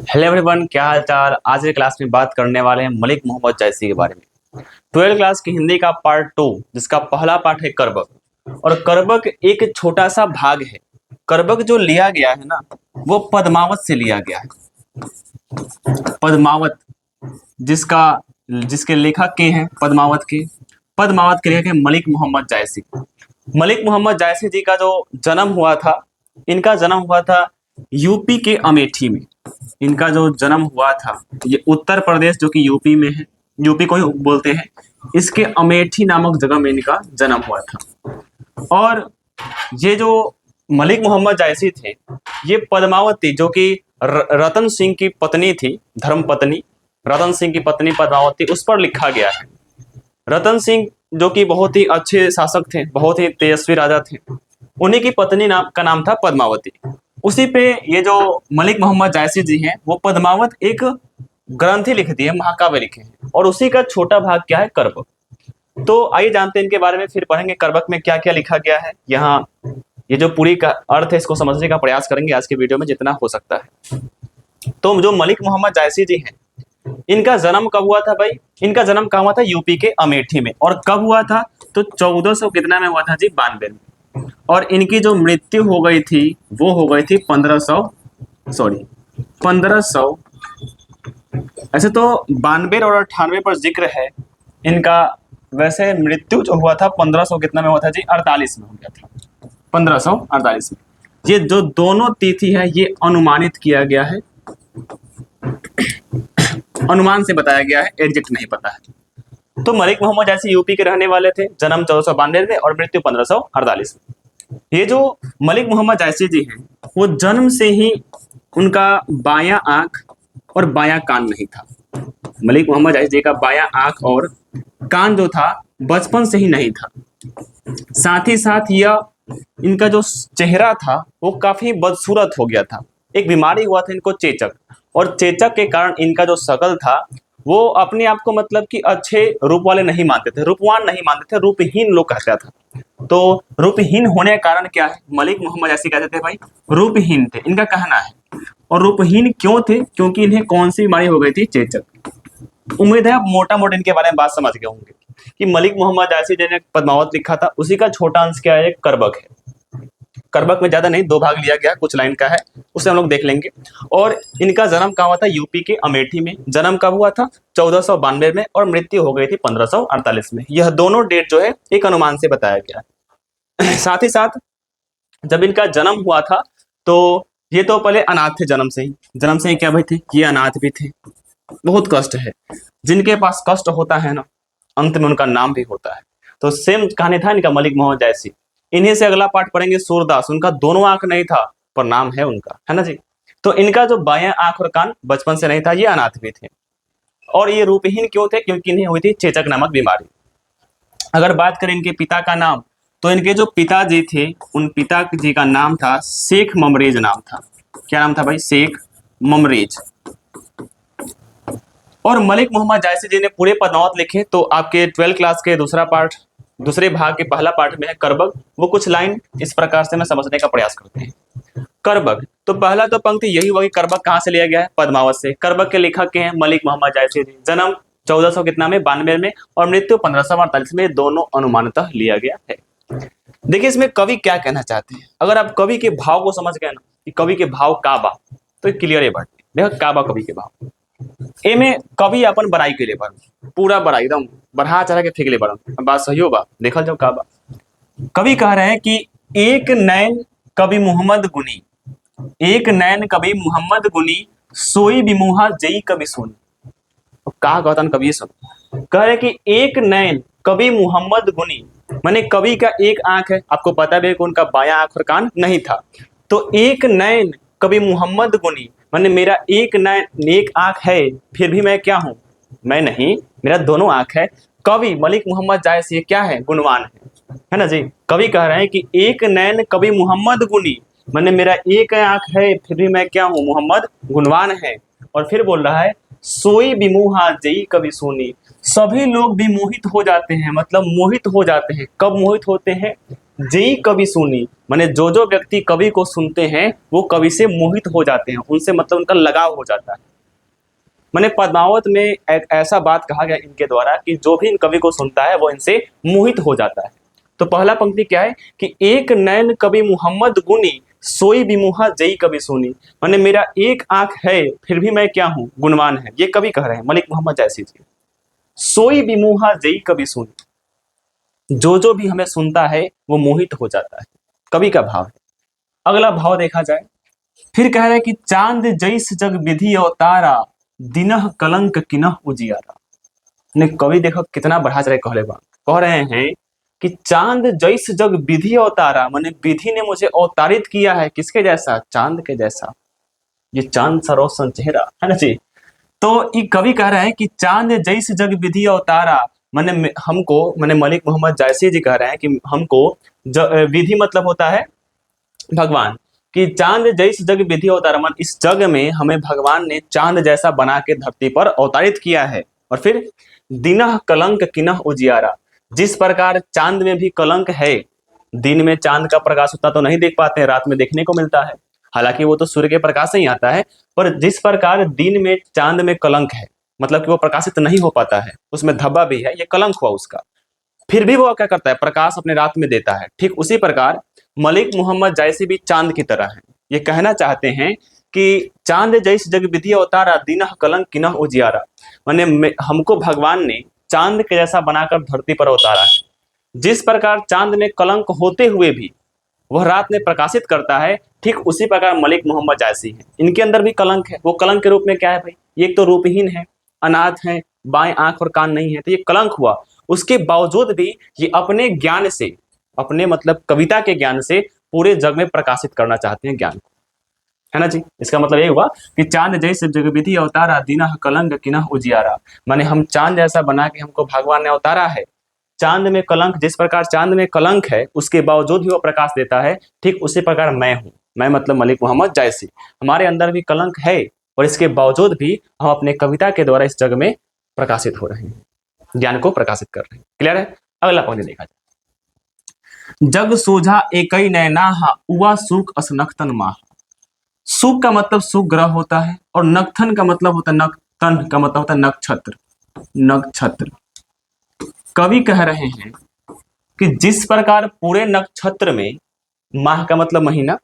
Hello everyone, क्या हाल चाल। आज के क्लास में बात करने वाले हैं मलिक मोहम्मद जायसी के बारे में। 12th क्लास की हिंदी का पार्ट 2, जिसका पहला पार्ट है करबक। और करबक एक छोटा सा भाग है। करबक जो लिया गया है ना, वो पद्मावत से लिया गया है। पद्मावत, जिसका जिसके लेखक के हैं पद्मावत के लेखक हैं मलिक मोहम्मद जायसी। मलिक मोहम्मद जायसी जी का जो जन्म हुआ था, इनका जन्म हुआ था यूपी के अमेठी में। इनका जो जन्म हुआ था, ये उत्तर प्रदेश जो कि यूपी में है, यूपी को ही बोलते हैं, इसके अमेठी नामक जगह में इनका जन्म हुआ था। और ये जो मलिक मोहम्मद जायसी थे, ये पद्मावती जो कि रतन सिंह की पत्नी थी, धर्म पत्नी रतन सिंह की पत्नी पद्मावती, उस पर लिखा गया है। रतन सिंह जो कि बहुत ही अच्छे शासक थे, बहुत ही तेजस्वी राजा थे, उन्हीं की पत्नी का नाम था पद्मावती। उसी पे ये जो मलिक मोहम्मद जायसी जी हैं, वो पद्मावत एक ग्रंथ ही लिख दिए, महाकाव्य लिखे हैं, और उसी का छोटा भाग क्या है, करबक। तो आइए जानते हैं इनके बारे में, फिर पढ़ेंगे करबक में क्या क्या लिखा गया है। यहाँ ये जो पूरी का अर्थ है, इसको समझने का प्रयास करेंगे आज के वीडियो में जितना हो सकता है। तो जो मलिक मोहम्मद जायसी जी हैं, इनका जन्म कब हुआ था भाई? इनका जन्म कहाँ हुआ था? यूपी के अमेठी में। और कब हुआ था? तो 1400 कितना में हुआ था जी? 92 में। और इनकी जो मृत्यु हो गई थी, वो हो गई थी 1500। ऐसे तो 92 और 98 पर जिक्र है इनका। वैसे मृत्यु जो हुआ था 1500 कितना में हुआ था जी? 48 में हो गया था, 1548 में। ये जो दोनों तिथि है, ये अनुमानित किया गया है, अनुमान से बताया गया है, एग्जैक्ट नहीं पता है। तो मलिक मोहम्मद जायसी यूपी के रहने वाले थे, जन्म 1492 में और मृत्यु 1548 में। ये जो मलिक मोहम्मद जायसी जी हैं, वो जन्म से ही उनका बायां आंख और बायां कान नहीं था। मलिक मोहम्मद जायसी जी का बायां आंख और कान जो था, बचपन से ही नहीं था। साथ ही साथ यह इनका जो चेहरा था, वो काफी बदसूरत हो गया था। एक बीमारी हुआ था इनको, चेचक। और चेचक के कारण इनका जो शकल था, वो अपने आप को मतलब कि अच्छे रूप वाले नहीं मानते थे, रूपवान नहीं मानते थे, रूपहीन लोग कहते थे। तो रूपहीन होने का कारण क्या है? मलिक मोहम्मद ऐसे कहते थे भाई, रूपहीन थे, इनका कहना है। और रूपहीन क्यों थे? क्योंकि इन्हें कौन सी बीमारी हो गई थी? चेचक। उम्मीद है आप मोटा मोटा इनके बारे में बात समझ गए होंगे कि मलिक मोहम्मद जायसी जी ने पद्मावत लिखा था, उसी का छोटा अंश क्या है? करबक है। करबक में ज्यादा नहीं, 2 भाग लिया गया, कुछ लाइन का है, उसे हम लोग देख लेंगे। और इनका जन्म कहाँ हुआ था? यूपी के अमेठी में। जन्म कब हुआ था? 1492 में, और मृत्यु हो गई थी 1548 में। यह दोनों डेट जो है एक अनुमान से बताया गया है। साथ ही साथ जब इनका जन्म हुआ था, तो ये तो पहले अनाथ थे, जन्म से ही क्या भाई थे? ये अनाथ भी थे। बहुत कष्ट है, जिनके पास कष्ट होता है ना, अंत में उनका नाम भी होता है। तो सेम कहानी था इनका, मलिक मोहम्मद जायसी। इन्हीं से अगला पाठ पढ़ेंगे सूरदास। उनका दोनों आंख नहीं था, पर नाम है उनका, है ना जी। तो इनका जो बायां आंख और कान बचपन से नहीं था, ये अनाथ भी थे। और ये रूपहीन क्यों थे? क्योंकि इन्हें हुई थी चेचक नामक बीमारी। अगर बात करें इनके पिता का नाम, तो इनके जो पिताजी थे, उन पिताजी का नाम था शेख ममरेज नाम था। क्या नाम था भाई? शेख ममरेज। और मलिक मोहम्मद जायसी जी ने पूरे पद्मावत लिखे। तो आपके 12th क्लास के दूसरे भाग के पहला पार्ट में है करबक। वो कुछ लाइन इस प्रकार से मैं समझने का प्रयास करते हैं। करबक, तो पहला तो पंक्ति यही हुआ कि करबक कहाँ से लिया गया है? पद्मावत से। करबक के लेखक के हैं मलिक मोहम्मद जायसी जी। जन्म 1400 कितना में? 92 में, और मृत्यु 1548 में। दोनों अनुमानतः लिया गया है। देखिए इसमें कवि क्या कहना चाहते हैं। अगर आप कवि के भाव को समझ गए ना, कि कवि के भाव का बा, तो क्लियर है बात। देखो का बा कवि के भाव। ए में कवि अपन बड़ाई के लिए बन, पूरा बड़ाई एकदम बढ़ा चढ़ा के फेंक ले बड़न। बात सही हो बा, देखल जाओ का बा। कवि कह रहे हैं कि एक नैन कवि मोहम्मद गुनी, एक नैन कवि मोहम्मद गुनी, सोई बिमुहा जई कवि सुनी। कहा कहता कवि सुन, कह रहे कि एक नैन कवि मोहम्मद गुनी, माने कवि का एक आंख है। आपको पता भी है कि उनका बायां आंख और कान नहीं था। तो एक नैन कवि मोहम्मद गुनी, माने मेरा एक आंख है, फिर भी मैं क्या हूं? मैं नहीं, मेरा दोनों आंख है। कवि मलिक मोहम्मद जायसी क्या है? गुणवान है ना जी। कवि कह रहे हैं कि एक नैन कवि मोहम्मद गुनी, माने मेरा एक आंख है, फिर भी मैं क्या हूं? मोहम्मद गुणवान है। और फिर बोल रहा है सोई बिमुहा जई कवि सोनी, सभी लोग भी मोहित हो जाते हैं, मतलब मोहित हो जाते हैं। कब मोहित होते हैं? जेई कवि सुनी, माने जो व्यक्ति कवि को सुनते हैं वो कवि से मोहित हो जाते हैं, उनसे मतलब उनका लगाव हो जाता है। माने पद्मावत में एक ऐसा बात कहा गया इनके द्वारा कि जो भी इन कवि को सुनता है वो इनसे मोहित हो जाता है। तो पहला पंक्ति क्या है कि एक नयन कवि मोहम्मद गुनी, सोई बिमुहा जई कवि सुनी। माने मेरा एक आंख है फिर भी मैं क्या हूँ, गुणवान है, ये कवि कह रहे हैं मलिक मोहम्मद जायसी जी। सोई बिमुहा जई कवि सुनी, जो भी हमें सुनता है वो मोहित हो जाता है, कवि का भाव है। अगला भाव देखा जाए, फिर कह रहे हैं कि चांद जैस जग विधि अवतारा, दिनह कलंक किनह उजियारा। ने कवि देखो कितना बढ़ा चढ़े कह रहे हैं कि चांद जैस जग विधि अवतारा, माने विधि ने मुझे अवतारित किया है किसके जैसा, चांद के जैसा, ये चांद सा रोशन चेहरा है ना जी। तो ये कवि कह रहे हैं कि चांद जैस जग विधि अवतारा, माने हमको, माने मलिक मोहम्मद जायसी जी कह रहे हैं कि हमको विधि मतलब होता है भगवान, कि चांद जैस जग विधि अवतारा, मान इस जग में हमें भगवान ने चांद जैसा बना के धरती पर अवतारित किया है। और फिर दिनह कलंक किनह उजियारा, जिस प्रकार चांद में भी कलंक है, दिन में चांद का प्रकाश उतना तो नहीं देख पाते हैं, रात में देखने को मिलता है, हालांकि वो तो सूर्य के प्रकाश से ही आता है, पर जिस प्रकार दिन में चांद में कलंक है, मतलब कि वो प्रकाशित नहीं हो पाता है, उसमें धब्बा भी है, ये कलंक हुआ उसका, फिर भी वो क्या करता है, प्रकाश अपने रात में देता है। ठीक उसी प्रकार मलिक मोहम्मद जायसी भी चांद की तरह है, ये कहना चाहते हैं कि चांद जैस जग विधि अवतारा, दिनह कलंक किनह उजियारा, माने हमको भगवान ने चांद के जैसा बनाकर धरती पर उतारा है। जिस प्रकार चांद में कलंक होते हुए भी वह रात में प्रकाशित करता है, ठीक उसी प्रकार मलिक मोहम्मद जायसी है, इनके अंदर भी कलंक है। वो कलंक के रूप में क्या है भाई, ये एक तो रूपहीन है, अनाथ है, बाएं आंख और कान नहीं है, तो ये कलंक हुआ। उसके बावजूद भी ये अपने ज्ञान से, अपने मतलब कविता के ज्ञान से पूरे जग में प्रकाशित करना चाहते हैं ज्ञान को, है ना जी। इसका मतलब ये हुआ कि चांद जैसे जग विधि अवतारा, दिनह कलंक किनह उजियारा, माने हम चांद जैसा बना के हमको भगवान ने अवतारा है। चांद में कलंक, जिस प्रकार चांद में कलंक है उसके बावजूद भी वो प्रकाश देता है, ठीक उसी प्रकार मैं हूँ, मैं मतलब मलिक मोहम्मद जायसी, हमारे अंदर भी कलंक है और इसके बावजूद भी हम अपने कविता के द्वारा इस जग में प्रकाशित हो रहे हैं, ज्ञान को प्रकाशित कर रहे हैं। क्लियर है। अगला पॉइंट देखा जाए, जग सोझा एकई नैनाहा, उवा सुख असनखतन माह। सुख का मतलब सुख ग्रह होता है और नक्थन का मतलब होता है, नक्तन का मतलब होता है नक्षत्र, नक्षत्र। कवि कह रहे हैं कि जिस प्रकार पूरे नक्षत्र में, माह का मतलब महीना,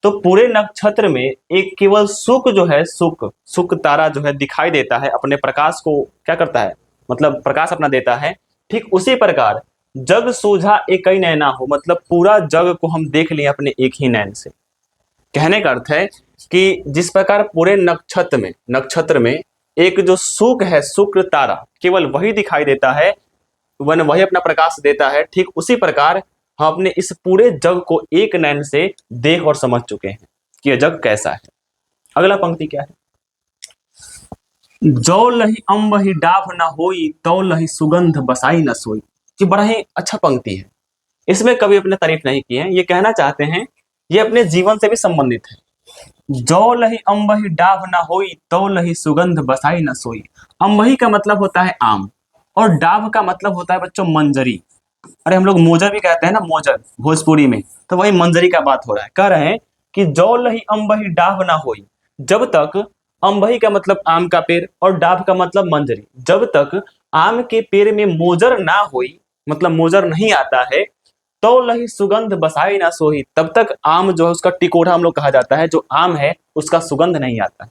तो पूरे नक्षत्र में एक केवल शुक्र जो है, शुक्र तारा जो है दिखाई देता है, अपने प्रकाश को क्या करता है, मतलब प्रकाश अपना देता है, ठीक उसी प्रकार जग सोझा एक ही नैना हो, मतलब पूरा जग को हम देख लें अपने एक ही नैन से। कहने का अर्थ है कि जिस प्रकार पूरे नक्षत्र में एक जो शुक्र है, शुक्र तारा, केवल वही दिखाई देता है, वही अपना प्रकाश देता है, ठीक उसी प्रकार हम अपने इस पूरे जग को एक नैन से देख और समझ चुके हैं कि यह जग कैसा है। अगला पंक्ति क्या है, जौ लही अम्बही डाभ न होई, तौ लही सुगंध बसाई न सोई। ये बड़ा ही अच्छा पंक्ति है, इसमें कभी अपने तारीफ नहीं की है, ये कहना चाहते हैं, ये अपने जीवन से भी संबंधित है। जौ लही अम्बही डाभ न होई, तौ लही सुगंध बसाई न सोई। अम्बही का मतलब होता है आम और डाभ का मतलब होता है बच्चों मंजरी। अरे हम लोग मोजर भी कहते हैं ना, मोजर भोजपुरी में, तो वही मंजरी का बात हो रहा है। कह रहे हैं कि जौ लही अम्बही डाभ ना होई, जब तक, अम्बही का मतलब आम का पेड़ और डाभ का मतलब मंजरी, जब तक आम के पेड़ में मोजर ना होई, मतलब मोजर नहीं आता है, तो लही सुगंध बसाई ना सोही, तब तक आम जो है उसका टिकोड़ा हम लोग कहा जाता है, जो आम है उसका सुगंध नहीं आता है।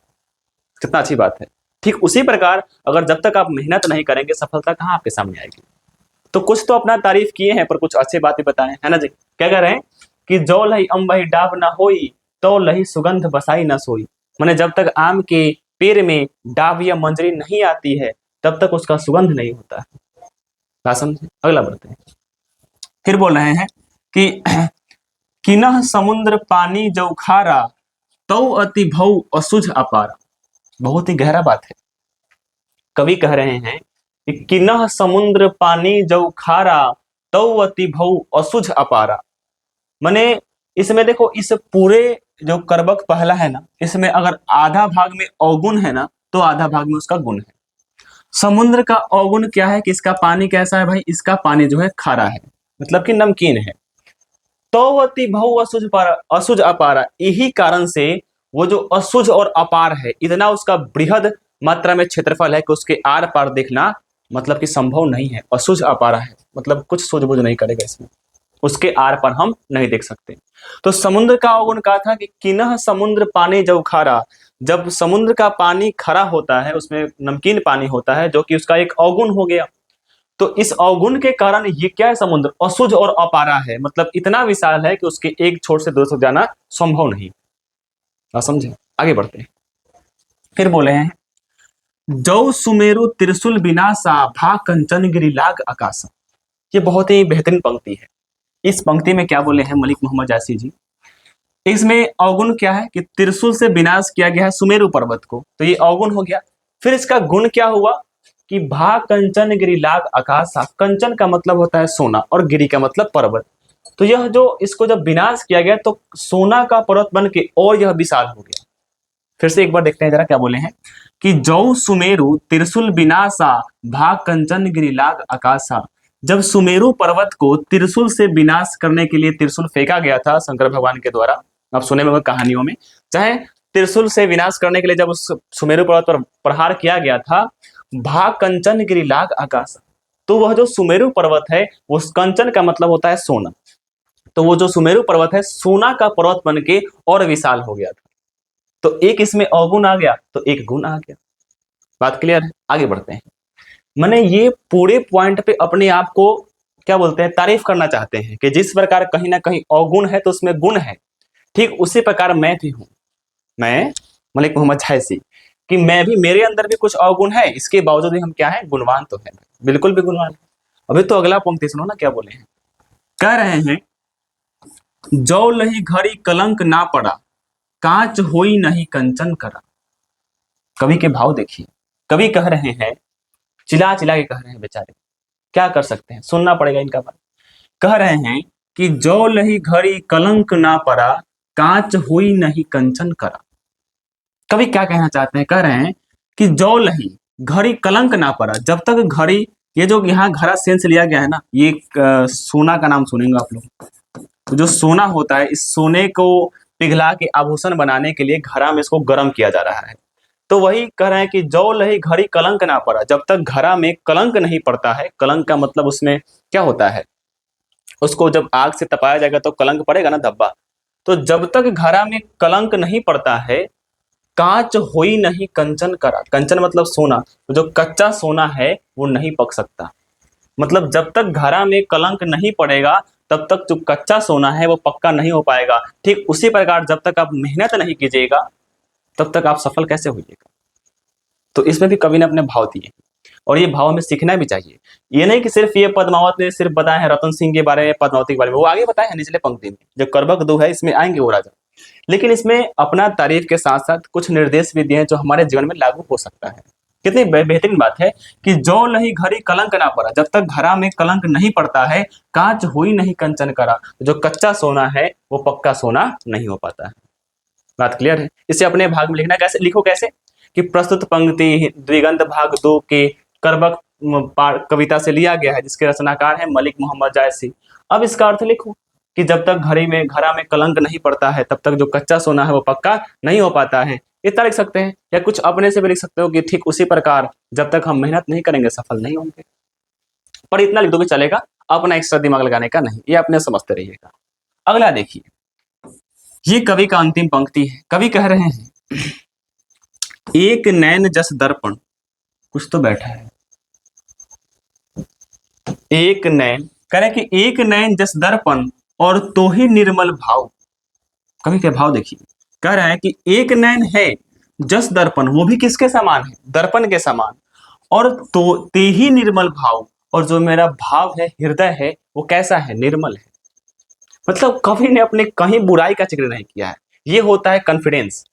कितना अच्छी बात है। ठीक उसी प्रकार अगर जब तक आप मेहनत नहीं करेंगे, सफलता कहाँ आपके सामने आएगी। तो कुछ तो अपना तारीफ किए हैं पर कुछ अच्छी बातें बताएं, है ना जी। क्या कह रहे हैं कि जौ लही अम्बही डाभ ना होई, तो लही सुगंध बसाई ना सोई। माने जब तक आम के पेड़ में डाभ या मंजरी नहीं आती है तब तक उसका सुगंध नहीं होता है। समझे। अगला बढ़ते हैं, फिर बोल रहे हैं कि किनह समुद्र पानी जौ खारा, तौ अति भौ असुझ अपारा। बहुत ही गहरा बात है। कवि कह रहे हैं कि किनह समुद्र पानी जौ खारा, तौ अति भौ असुझ अपारा। माने इसमें देखो, इस पूरे जो करबक पहला है ना, इसमें अगर आधा भाग में अवगुण है ना, तो आधा भाग में उसका गुण है। समुद्र का अवगुण क्या है कि इसका पानी कैसा है भाई, इसका पानी जो है खारा है, मतलब कि नमकीन है। तौवती बहु असुज अपारा, यही कारण से वो जो असुज और अपार है, इतना उसका बृहद मात्रा में क्षेत्रफल है कि उसके आर पार देखना मतलब कि संभव नहीं है। असुज अपारा है मतलब कुछ सूझबूझ नहीं करेगा इसमें, उसके आर पार हम नहीं देख सकते। तो समुद्र का अवगुण कहा था कि किन्ह समुद्र पानी जब खारा, जब समुद्र का पानी खरा होता है, उसमें नमकीन पानी होता है, जो कि उसका एक अवगुण हो गया। तो इस अवगुण के कारण ये क्या है, समुद्र असुज और अपारा है, मतलब इतना विशाल है कि उसके एक छोर से दूसरे जाना संभव नहीं। समझे, आगे बढ़ते हैं। फिर बोले हैं जौ सुमेरु त्रिशूल विनाशा भा कंचन गिरिलाग आकाशा। ये बहुत ही बेहतरीन पंक्ति है। इस पंक्ति में क्या बोले हैं मलिक मोहम्मद जायसी जी, इसमें अवगुण क्या है कि त्रिशूल से विनाश किया गया है सुमेरु पर्वत को, तो ये अवगुण हो गया। फिर इसका गुण क्या हुआ कि भा कंचन गिरिलाग आकाशा, कंचन का मतलब होता है सोना और गिरि का मतलब पर्वत। तो यह जो इसको जब विनाश किया गया तो सोना का पर्वत बन के और यह विशाल हो गया। फिर से एक बार देखते हैं जरा क्या बोले हैं कि जौ सुमेरु त्रिशूल विनाशा भा कंचन गिरिलाग आकाशा। जब सुमेरु पर्वत को त्रिशूल से विनाश करने के लिए त्रिशूल फेंका गया था शंकर भगवान के द्वारा, आप सुने होंगे कहानियों में, चाहे त्रिशूल से विनाश करने के लिए जब उस सुमेरु पर्वत पर प्रहार किया गया था, भा कंचन गिरिलाग आकाशा, तो वह जो सुमेरु पर्वत है, उस कंचन का मतलब होता है सोना, तो वो जो सुमेरु पर्वत है सोना का पर्वत बन के और विशाल हो गया था। तो एक इसमें अवगुण आ गया तो एक गुण आ गया। बात क्लियर है, आगे बढ़ते हैं। मैंने ये पूरे पॉइंट पे अपने आप को क्या बोलते हैं, तारीफ करना चाहते हैं कि जिस प्रकार कहीं ना कहीं अवगुण है तो उसमें गुण है, ठीक उसी प्रकार मैं भी हूं, मैं मलिक मोहम्मद जायसी, कि मैं भी, मेरे अंदर भी कुछ अवगुण है, इसके बावजूद भी हम क्या है, गुणवान तो है, बिल्कुल भी गुणवान है। अभी तो अगला पंक्ति सुनो ना क्या बोले हैं, कह रहे हैं जौ लही घड़ी कलंक ना पड़ा, कांच होई नहीं कंचन करा। कवि के भाव देखिए, कवि कह रहे हैं, चिल्ला चिल्ला के कह रहे हैं बेचारे, क्या कर सकते हैं, सुनना पड़ेगा इनका बात। कह रहे हैं कि जौ लही घड़ी कलंक ना पड़ा, कांच हुई नहीं कंचन करा। कवि क्या कहना चाहते हैं, कह रहे हैं कि जौ लही घड़ी कलंक ना पड़ा, जब तक घड़ी, ये जो यहाँ घड़ा सेंस लिया गया है ना, ये सोना का नाम सुनेंगे आप लोग। तो जो सोना होता है, इस सोने को पिघला के आभूषण बनाने के लिए घड़ा में इसको गर्म किया जा रहा है। तो वही कह रहे हैं कि जौ लही घड़ी कलंक ना पड़ा, जब तक घड़ा में कलंक नहीं पड़ता है, कलंक का मतलब उसमें क्या होता है, उसको जब आग से तपाया जाएगा तो कलंक पड़ेगा ना, धब्बा। तो जब तक घड़ा में कलंक नहीं पड़ता है, कांच होई नहीं कंचन करा, कंचन मतलब सोना, तो जो कच्चा सोना है वो नहीं पक सकता। मतलब जब तक घड़ा में कलंक नहीं पड़ेगा तब तक जो कच्चा सोना है वो पक्का नहीं हो पाएगा। ठीक उसी प्रकार जब तक आप मेहनत नहीं कीजिएगा तब तक आप सफल कैसे होइएगा। तो इसमें भी कवि ने अपने भाव दिए और ये भाव हमें सीखना भी चाहिए। ये नहीं कि सिर्फ ये पद्मावत ने सिर्फ बताया है रतन सिंह के बारे में, पद्मावती के बारे में, वो आगे बताया है निचले पंक्ति में, जो करबक दो है इसमें आएंगे वो राजा, लेकिन इसमें अपना तारीफ के साथ साथ कुछ निर्देश भी दिए हैं जो हमारे जीवन में लागू हो सकता है। कितनी बेहतरीन बात है कि जौ लही घड़ी कलंक ना पड़ा, जब तक घड़ा में कलंक नहीं पड़ता है, कांच हुई नहीं कंचन करा, जो कच्चा सोना है वो पक्का सोना नहीं हो पाता है। बात क्लियर है। इसे अपने भाग में लिखना कैसे, लिखो कैसे कि प्रस्तुत पंक्ति द्विगंत भाग 2 के करबक कविता से लिया गया है, जिसके रचनाकार है मलिक मोहम्मद जायसी। अब इसका अर्थ लिखो कि जब तक घड़ा में कलंक नहीं पड़ता है तब तक जो कच्चा सोना है वो पक्का नहीं हो पाता है। इतना लिख सकते हैं, या कुछ अपने से भी लिख सकते हो कि ठीक उसी प्रकार जब तक हम मेहनत नहीं करेंगे सफल नहीं होंगे। पर इतना लिख दो भी चलेगा, अपना एक्स्ट्रा दिमाग लगाने का नहीं, ये अपने समझते रहिएगा। अगला देखिए, ये कवि का अंतिम पंक्ति है। कवि कह रहे हैं एक नैन जस दर्पण, कुछ तो बैठा है, एक नैन, कह रहे कि एक नैन जस दर्पण और तो ही निर्मल भाव। कवि के भाव देखिए, कह रहा है कि एक नैन है जस दर्पण, वो भी किसके समान है, दर्पण के समान, और तो ते ही निर्मल भाव, और जो मेरा भाव है, हृदय है, वो कैसा है, निर्मल है। मतलब कवि ने अपने कहीं बुराई का जिक्र नहीं किया है। ये होता है कॉन्फिडेंस,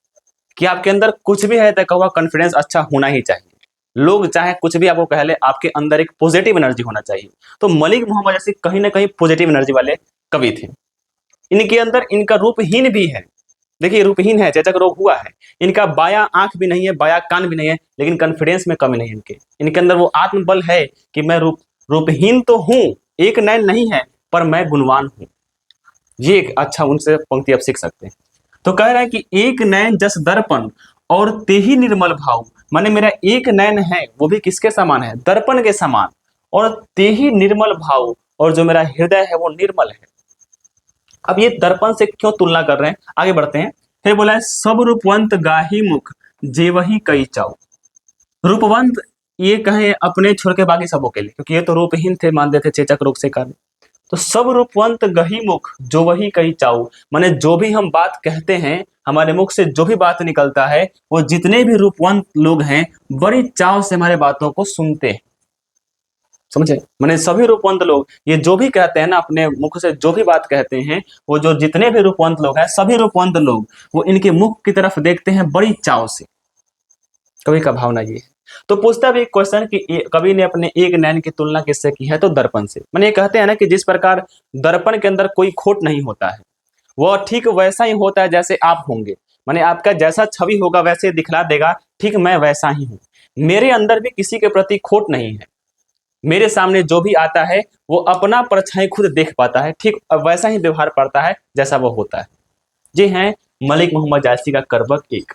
कि आपके अंदर कुछ भी है तो कहा कॉन्फिडेंस अच्छा होना ही चाहिए। लोग चाहे कुछ भी आपको कह ले, आपके अंदर एक पॉजिटिव एनर्जी होना चाहिए। तो मलिक मोहम्मद जैसे कहीं ना कहीं पॉजिटिव एनर्जी वाले कवि थे। इनके अंदर इनका रूपहीन भी है, देखिए रूपहीन है, चेचक रोग हुआ है, इनका बाया आंख भी नहीं है, बाया कान भी नहीं है, लेकिन कॉन्फिडेंस में कमी नहीं है इनके अंदर वो आत्मबल है कि मैं रूपहीन तो हूं, एक नैन नहीं है, पर मैं गुणवान हूं। ये एक अच्छा उनसे पंक्ति आप सीख सकते हैं। तो कह रहा है कि एक नैन जस दर्पण और तेहि निर्मल भाव, माने मेरा एक नैन है वो भी किसके समान है, दर्पण के समान, और तेहि निर्मल भाव, और जो मेरा हृदय है वो निर्मल है। अब ये दर्पण से क्यों तुलना कर रहे हैं, आगे बढ़ते हैं। फिर बोला है सब रूपवंत गाही मुख जेवही कई चाव। रूपवंत ये कहे अपने छोड़ के बाकी सबों के लिए, क्योंकि ये तो रूपहीन थे, मानते थे चेचक रोग से कारण। तो सब रूपवंत गही मुख जो वही कही चाऊ, माने जो भी हम बात कहते हैं, हमारे मुख से जो भी बात निकलता है, वो जितने भी रूपवंत लोग हैं बड़ी चाव से हमारे बातों को सुनते हैं। समझे, माने सभी रूपवंत लोग ये जो भी कहते हैं ना, अपने मुख से जो भी बात कहते हैं, वो जो जितने भी रूपवंत लोग हैं, सभी रूपवंत लोग वो इनके मुख की तरफ देखते हैं बड़ी चाव से। कवि का भावना ये है। तो पूछता भी क्वेश्चन कि कवि ने अपने एक नैन की तुलना किससे की है, तो दर्पण से। माने ये कहते हैं ना कि जिस प्रकार दर्पण के अंदर कोई खोट नहीं होता है, वह ठीक वैसा ही होता है जैसे आप होंगे। माने आपका जैसा छवि होगा वैसे दिखला देगा, ठीक मैं वैसा ही हूँ। मेरे अंदर भी किसी के प्रति खोट नहीं है, मेरे सामने जो भी आता है वो अपना परछाई खुद देख पाता है, ठीक वैसा ही व्यवहार करता है जैसा वो होता है। जी हैं मलिक मोहम्मद जायसी का करबक 1।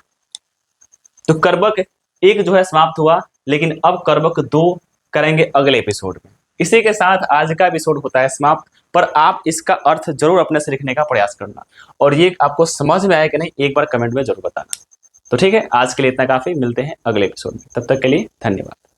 तो करबक 1 जो है समाप्त हुआ, लेकिन अब करबक 2 करेंगे अगले एपिसोड में। इसी के साथ आज का एपिसोड होता है समाप्त, पर आप इसका अर्थ जरूर अपने से लिखने का प्रयास करना, और ये आपको समझ में आया कि नहीं एक बार कमेंट में जरूर बताना। तो ठीक है, आज के लिए इतना काफी, मिलते हैं अगले एपिसोड में, तब तक के लिए धन्यवाद।